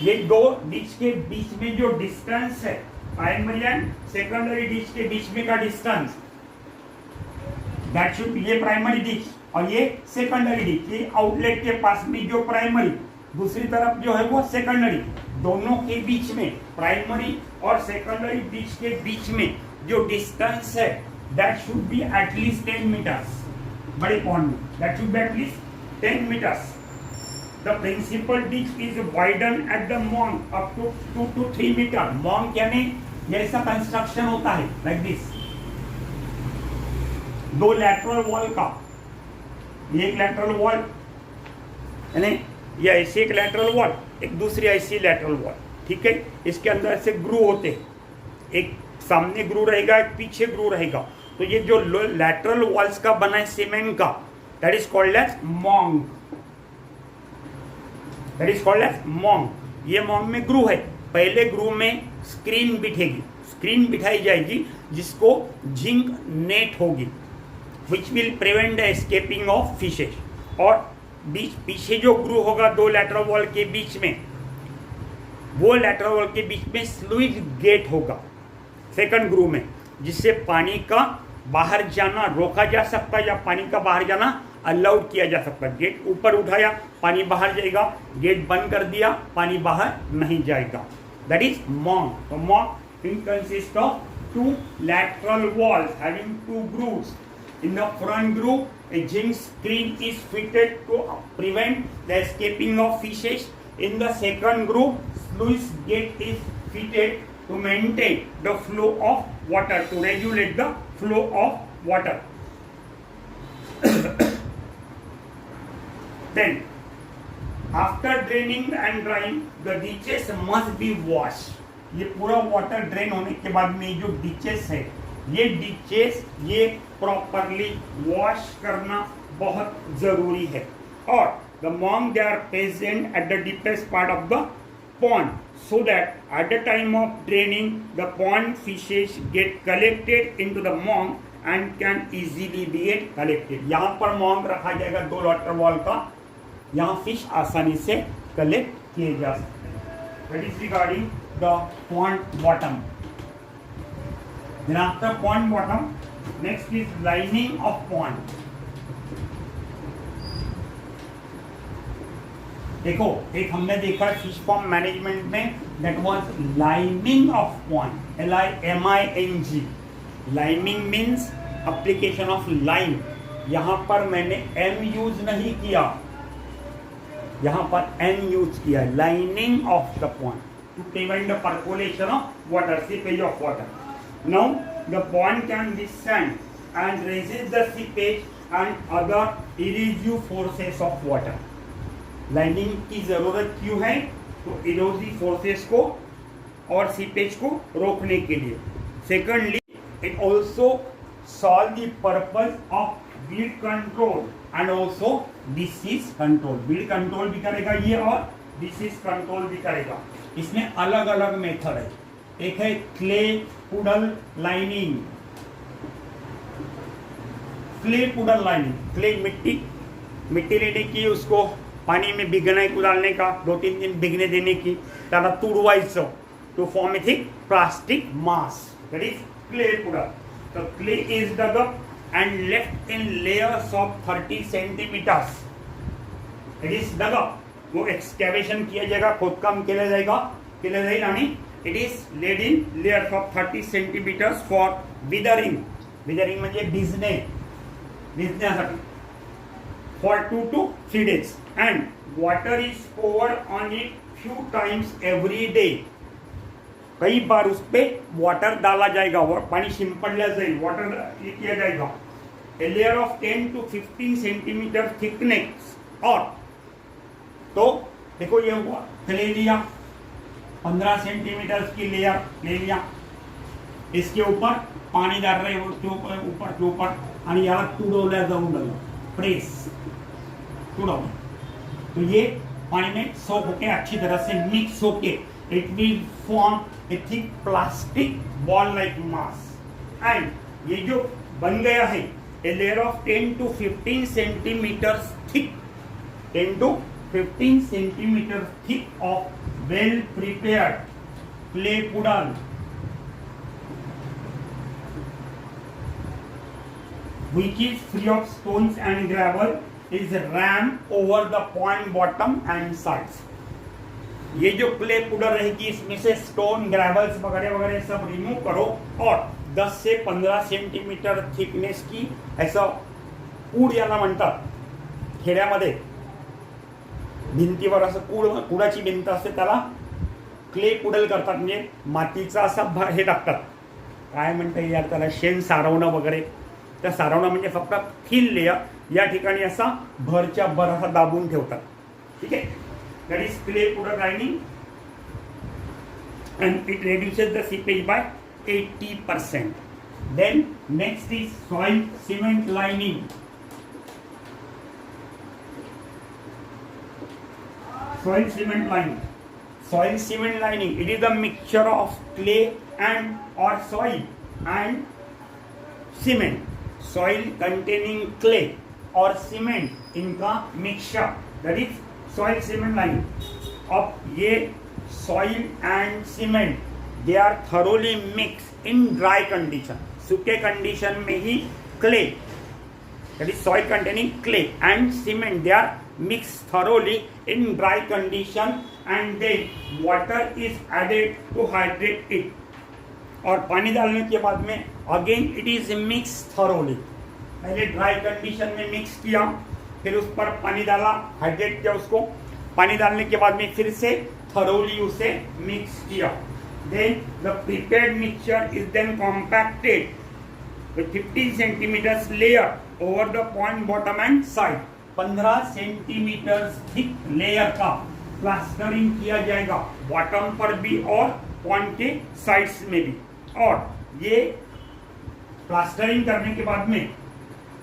ये दो ditch के बीच में जो distance है, primary and secondary ditch के बीच में का distance, that should B, ये प्राइमरी डिच और ये सेकेंडरी डिच. ये आउटलेट के पास में जो प्राइमरी, दूसरी तरफ जो है वो सेकेंडरी, दोनों के बीच में, प्राइमरी और सेकेंडरी डिच के बीच में जो डिस्टेंस है, that should be at least 10 metres. बड़े पॉन्ड में that should be at least 10 metres. The principal ditch is widened at the mouth up to 2 to 3 meter. Mouth यानी ऐसा कंस्ट्रक्शन होता है like this. दो लैटरल वॉल का, एक लैटरल वॉल यानी ये ऐसी एक लैटरल वॉल, एक दूसरी ऐसी लैटरल वॉल. ठीक है, इसके अंदर से ग्रू होते हैं, एक सामने ग्रू रहेगा, एक पीछे ग्रू रहेगा. तो ये जो लैटरल वॉल्स का बना है सीमेंट का, that is called as monk. That is called as monk. ये मॉन्ग में ग्रू है. पहले ग्रू में स्क्रीन बिठेगी, स्क्रीन बिठाई जाएगी जिसको जिंक नेट होगी which will prevent the escaping of fishes. और पीछे जो ग्रू होगा दो लैटरल वॉल के बीच में, वो लैटरल वॉल के बीच में स्लुइस गेट होगा सेकंड ग्रू में, जिससे पानी का बाहर जाना रोका जा सकता है या पानी का बाहर जाना अलाउड किया जा सकता है. गेट ऊपर उठाया पानी बाहर जाएगा, गेट बंद कर दिया पानी बाहर नहीं जाएगा. That is monk. तो monk consist of two lateral walls having two grooves. In the front groove, a zinc screen is fitted to prevent the escaping of fishes. In the second groove, sluice gate is fitted to maintain the flow of water, to regulate the flow of water. Then, after draining and drying, the ditches must be washed. ये पूरा water drain होने के बाद में जो ditches है, ये ditches ये प्रॉपरली वॉश करना बहुत जरूरी है. और the among they are present at the deepest part of the pond, so that at the time of draining the pond fishes get collected into the mong and can easily be collected. यहाँ पर मॉन्ग रखा जाएगा दो water wall का, यहाँ fish आसानी से collect किए जा सकते हैं. That is regarding the pond bottom. Then after pond bottom, next is lining of pond. देखो एक हमने देखा फिश फॉर्म मैनेजमेंट में, that was liming of pond. LIMING. Liming means application of lime. यहाँ पर मैंने M यूज नहीं किया, यहाँ पर N यूज किया. Lining of the pond to prevent the percolation of water, seepage of water. Now the pond can withstand and resist the seepage and other erosive forces of water. Lining की जरूरत क्यों है? तो erosive forces को और seepage को रोकने के लिए. Secondly, it also solve the purpose of weed control and also disease control. Weed control भी करेगा ये और डिसीज कंट्रोल भी करेगा. इसमें अलग अलग मेथड है. एक है clay puddle lining. Clay puddle lining, clay मिट्टी लेने की, उसको पानी में भिगने को डालने का, 2-3 दिन भिगने देने की, त्याला तुडवायचं to form a thick plastic mass. That is clay puddle. So clay is dug up and left in layers of 30 centimeters. It is dug up. वो एक्सकैवेशन किया जाएगा, खोदकाम केलं जाईल आणि it is laid in layers of 30 centimeters for withering. Withering म्हणजे भिजण्यासाठी. For 2 to 3 days, and water is poured on it few times every day. कई बार उस पे वाटर डाला जाएगा, पानी छिंपड़िया जाए, वाटर ये किया जाएगा. A layer of 10 to 15 centimetre thickness. और तो देखो ये हुआ ले लिया 15 सेंटीमीटर की लेयर ले लिया, इसके ऊपर पानी डाल रहे हो ऊपर के ऊपर आणि याला तुडवल्या जाऊन लागलं, प्रेस तुडवलं. तो ये पानी में सोक होके अच्छी तरह से मिक्स होके it will form a thick plastic ball like mass. And ये जो बन गया है a layer of 10 to 15 centimetre thick, 10 to 15 centimetre thick of well prepared clay poodle which is free of stones and gravel is rammed over the pond bottom and sides. ये जो clay poodle रहेगी इसमें से stone gravels वगैरह वगैरह सब remove करो और 10 से 15 सेंटीमीटर थिकनेस की ऐसा कूड याला म्हणतात. खेड्यामध्ये भिंतीवर असं कुडाची भिंत असते त्याला क्ले पुडल करतात. म्हणजे मातीचा असा हे टाकतात, काय म्हणतात यार त्याला, शेण सारवणं वगैरे. त्या सारवणं म्हणजे फक्त थिन लेयर या ठिकाणी असा भरच्या भर असा दाबून ठेवतात. ठीक आहे. That is clay puddle lining and it reduces the seepage by 80%. Then next is soil cement lining. soil cement lining. Soil cement lining, it is a mixture of clay and or soil and cement. Soil containing clay or cement, इनका mixture, that is soil cement lining. अब ये soil and cement, they are thoroughly mixed in dry condition. सूखे condition में ही clay, that is soil containing clay and cement, they are mixed thoroughly in dry condition, and then water is added to hydrate it. और पानी डालने के बाद में again it is mix thoroughly. पहले dry condition में mix किया, फिर उस पर पानी डाला, हाइड्रेट किया उसको. पानी डालने के बाद में फिर से थरोली उसे मिक्स किया. Then the prepared mixture is then compacted with 15 centimetre layer over the point bottom and side. 15 centimetre thick layer का प्लास्टरिंग किया जाएगा बॉटम पर भी और पॉइंट के साइड्स में भी. और ये प्लास्टरिंग करने के बाद में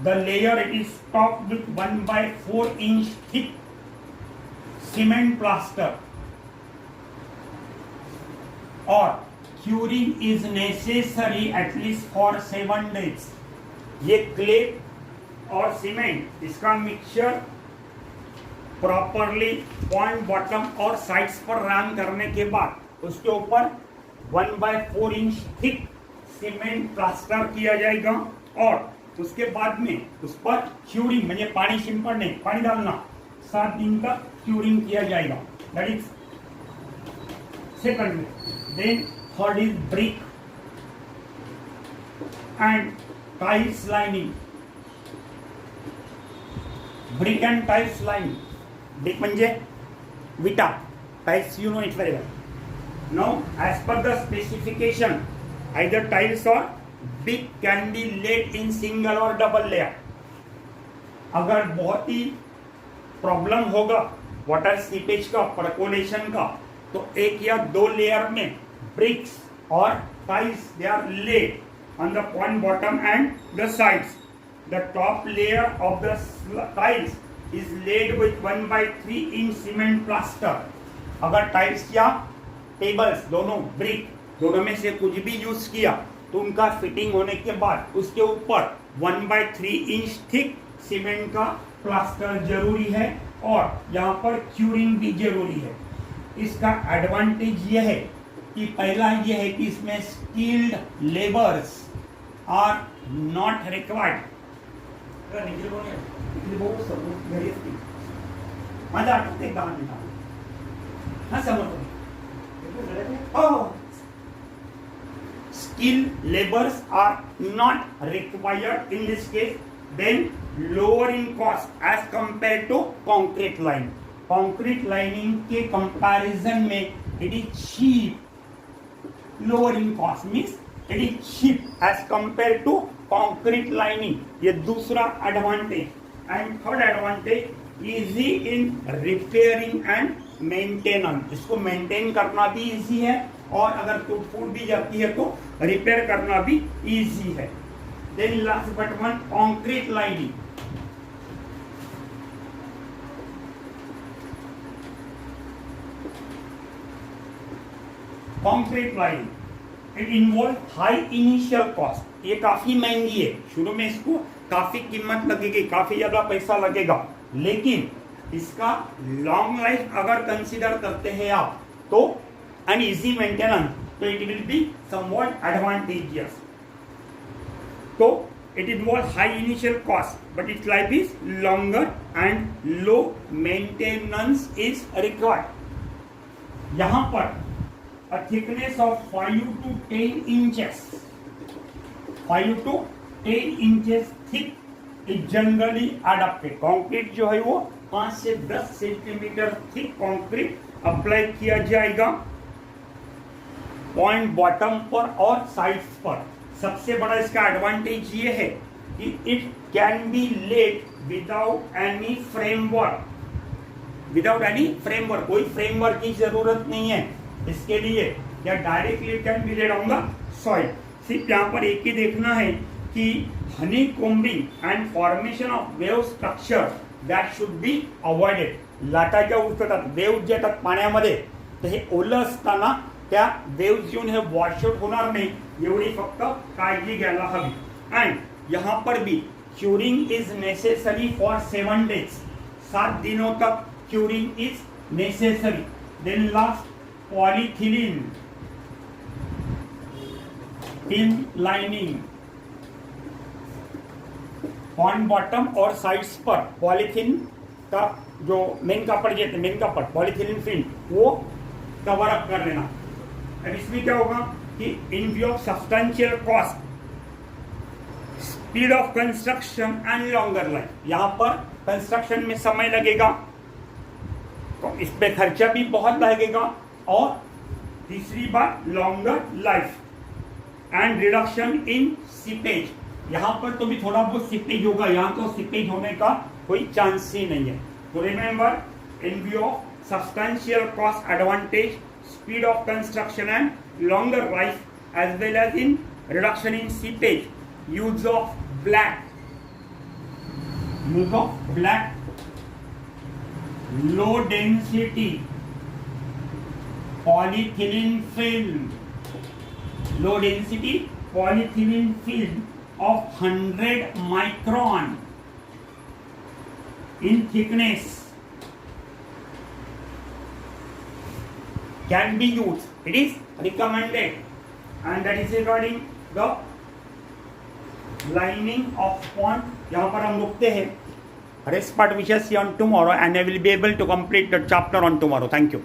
the layer it is topped with 1/4 inch thick cement plaster, और curing is necessary at least for 7 days. ये क्ले और सीमेंट इसका मिक्सचर प्रॉपरली पॉइंट बॉटम और साइड्स पर रन करने के बाद उसके ऊपर 1/4 इंच थिक सीमेंट प्लास्टर किया जाएगा. और उसके बाद में उस पर क्यूरिंग म्हणजे पानी शिंपड़ने, पानी डालना, 7 दिन का क्यूरिंग किया जाएगा. That is second. Then third is brick and tiles lining. Brick and tiles lining. Brick म्हणजे विटा, tiles you know it very well. Now, as per the specification, either tiles or brick can be laid in single or double layer. अगर बहुत ही problem होगा water seepage का, percolation का, तो एक या 2 लेयर में ब्रिक्स और tiles they are laid on the point bottom and the sides. The top layer of the tiles is laid with 1/3 inch cement plaster. अगर टाइल्स या टेबल्स दोनों ब्रिक दोनों में से कुछ भी यूज किया तो उनका फिटिंग होने के बाद उसके ऊपर 1/3 इंच थिक सीमेंट का प्लास्टर जरूरी है, और यहाँ पर क्यूरिंग भी जरूरी है. इसका एडवांटेज यह है कि पहला यह है कि इसमें skilled labours are not required. Oh, skilled laborers are not required in this case. Then lower in cost as compared to concrete line. Concrete lining के comparison में it is cheap. Lower in cost means it is cheap as compared to concrete lining. ये दूसरा advantage. And third advantage, easy in repairing and maintenance. इसको maintain करना भी easy है, और अगर टूट फूट भी जाती है तो रिपेयर करना भी इजी है. Then last but one, concrete lining. Concrete lining it involve high initial cost. ये काफी महंगी है, शुरू में इसको काफी कीमत लगेगी, काफी ज्यादा पैसा लगेगा, लेकिन इसका लॉन्ग लाइफ अगर कंसीडर करते हैं आप तो एंड इजी मेंटेनेंस, तो it will be somewhat advantageous. तो it involve high initial cost but its life is longer and low maintenance is required. यहां पर a thickness of 5 to 10 inches, 5 to 10 inches thick is generally adopted. Concrete जो है वो 5 से 10 centimetre thick concrete apply किया जाएगा point bottom पर और साइड्स पर. सबसे बड़ा इसका एडवांटेज ये है कि it can be laid without any framework. Without any framework, कोई फ्रेमवर्क की जरूरत नहीं है इसके लिए, या directly can be laid on the soil. सिर्फ यहाँ पर एक ही देखना है कि honeycombing and formation of wave structure that should be avoided. लाटा ज्या उठतात, वेव्ह जे येतात पाण्यामध्ये, तर हे ओलं असताना त्या वेव्ह येऊन हे वॉशआउट होणार नाही, एवढी फक्त काळजी घ्यायला हवी. अँड यहाँ पर भी curing is necessary for 7 days. 7 दिनों तक curing is necessary. Then last polyethylene film lining on bottom और साइड्स पर पॉलीथीन का जो मेन कपड़ कहते हैं, मेन कपड़ पॉलीथिलीन फिल्म वो कवर अप कर लेना. अब इसमें क्या होगा कि in view of substantial cost, speed of construction and longer life, यहाँ पर कंस्ट्रक्शन में समय लगेगा तो इस पे खर्चा भी बहुत लगेगा, और तीसरी बात longer life and reduction in seepage. यहाँ पर तो भी थोड़ा बहुत सीपेज होगा, यहाँ तो सीपेज होने का कोई चांस ही नहीं है. तो remember, in view of substantial cost advantage, speed of construction and longer life as well as in reduction in seepage, use of black low density polyethylene film, low density polyethylene film of 100 micron in thickness can be used. It is recommended, and that is regarding the lining of pond. यहाँ पर हम रुकते हैं. Rest part we shall see on tomorrow, and I will be able to complete the chapter on tomorrow. Thank you.